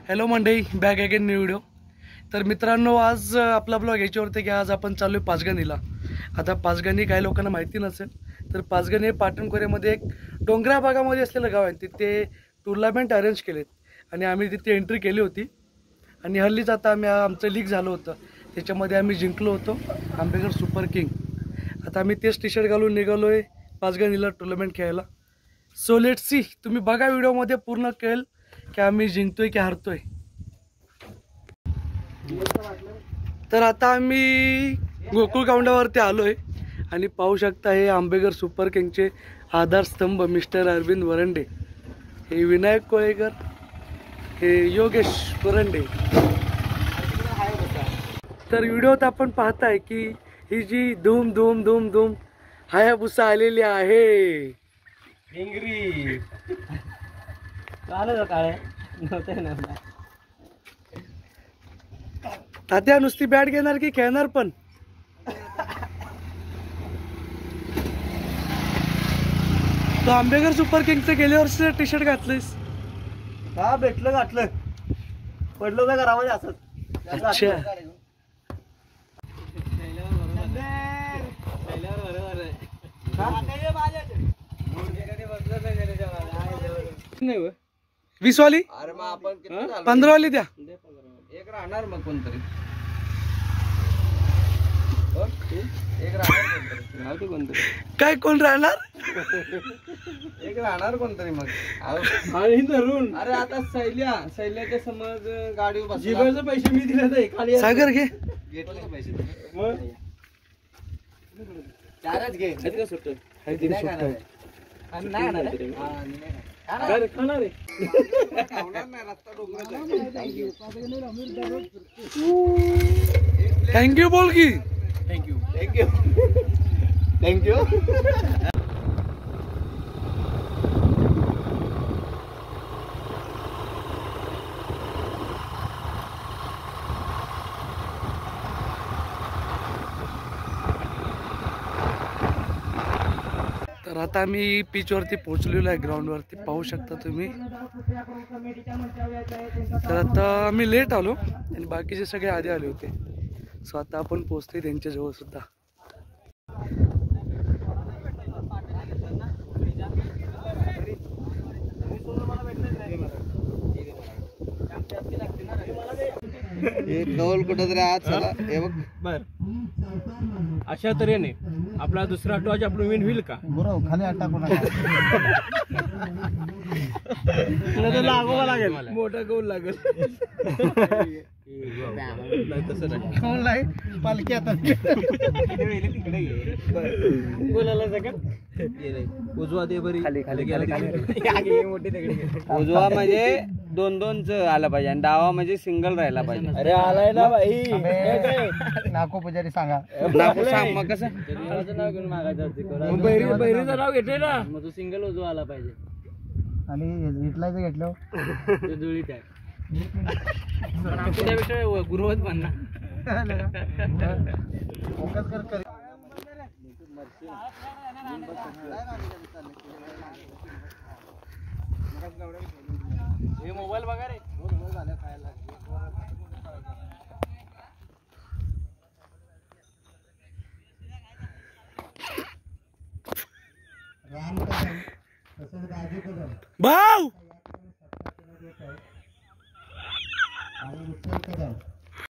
Hello मंडळी, back again new video. तर मित्रांनो, आज आपला ब्लॉग याच्यावरती की आज आपण चाललो आहे पाचगणीला। आता पाचगणी काही लोकांना माहिती नसेल तर पाचगणी हे पाटण खोऱ्यामध्ये एक डोंगराळ भागामध्ये असलेलं गाव आहे। तिथे टुर्नामेंट अरेंज केलेत आणि आम्ही तिथे एंट्री केली होती आणि हल्लीच आता आमचं लीग झालं होतं, त्याच्यामध्ये आम्ही जिंकलो होतो आंबेकर सुपर किंग। आता आम्ही तेच टी शर्ट घालून निघालो आहे पाचगणीला टुर्नामेंट खेळायला। सो लेट्स सी, तुम्ही बघा व्हिडिओमध्ये पूर्ण कळेल की आम्ही जिंकतोय की हारतोय। तर आता आम्ही गोकुळ काउंटावरती आलोय आणि पाहू शकता हे आंबेकर सुपर किंगचे आधारस्तंभ मिस्टर अरविंद वरंडे, हे विनायक कोळेकर, हे योगेश वरंडे। तर व्हिडिओत आपण पाहताय की ही जी धूम धूम धूम धूम हायाबुसा आलेली आहे। डिंगरी चालू काय नव्हते ना। तात्या नुसती बॅट घेणार की खेळणार पण? तो आंबेकर सुपर किंगचं गेल्या वर्षी टी शर्ट घातलंयस हा, भेटलं घातलं, पडलो का घरामध्ये असत। अच्छा, नाही 20 वाली? अरे मग आपण 15 वाली द्या। एक राहणार मग कोणतरी, एक राहणार कोणतरी, काय कोण राहणार? एक राहणार कोणतरी मग। आणि धरून अरे आता सैल्याच्या समज गाडीवर बस, जिबेचे पैसे मी दिले खाली। सागर घे, घेतले पैसे मग चारच घे। का सुट्ट थँक्यू बोल की। Thank you thank you thank you. तर आता आम्ही पिच वरती पोहोचलेलो आहे, ग्राउंड वरती पाहू शकता तुम्ही। तर आता आम्ही लेट आलो आणि बाकीचे सगळे आधी आले होते। सो आता आपण पोहोचतोय त्यांच्या जवळ सुद्धा। एक डोल कुठेतरी आज चला हे बघ बर। अशा तऱ्हेने आपला दुसरा टॉच आपलं विन होईल का? बरोबर, खाली आटा कोणा लागवा लागेल, मोठा गोल लागेल। तसं नाही, पालखी आता बोलायला सगळं उजवा दे बरी, खाली खाली उजवा म्हणजे 2-2च आला पाहिजे आणि डावा म्हणजे सिंगल राहिला पाहिजे। अरे आलाय ना भाई, नाको पुजारी सांगा नाको सांग मग कसं नाव घेऊन मागायचं। बहिरीचं नाव घेतलंय ना, मग तो सिंगल उजवा आला पाहिजे आणि इटलाच घेतलं ते जुळीत आहे। त्यापेक्षा गुरुवत म्हणणार हे मोबाईल बघा रे। भाऊ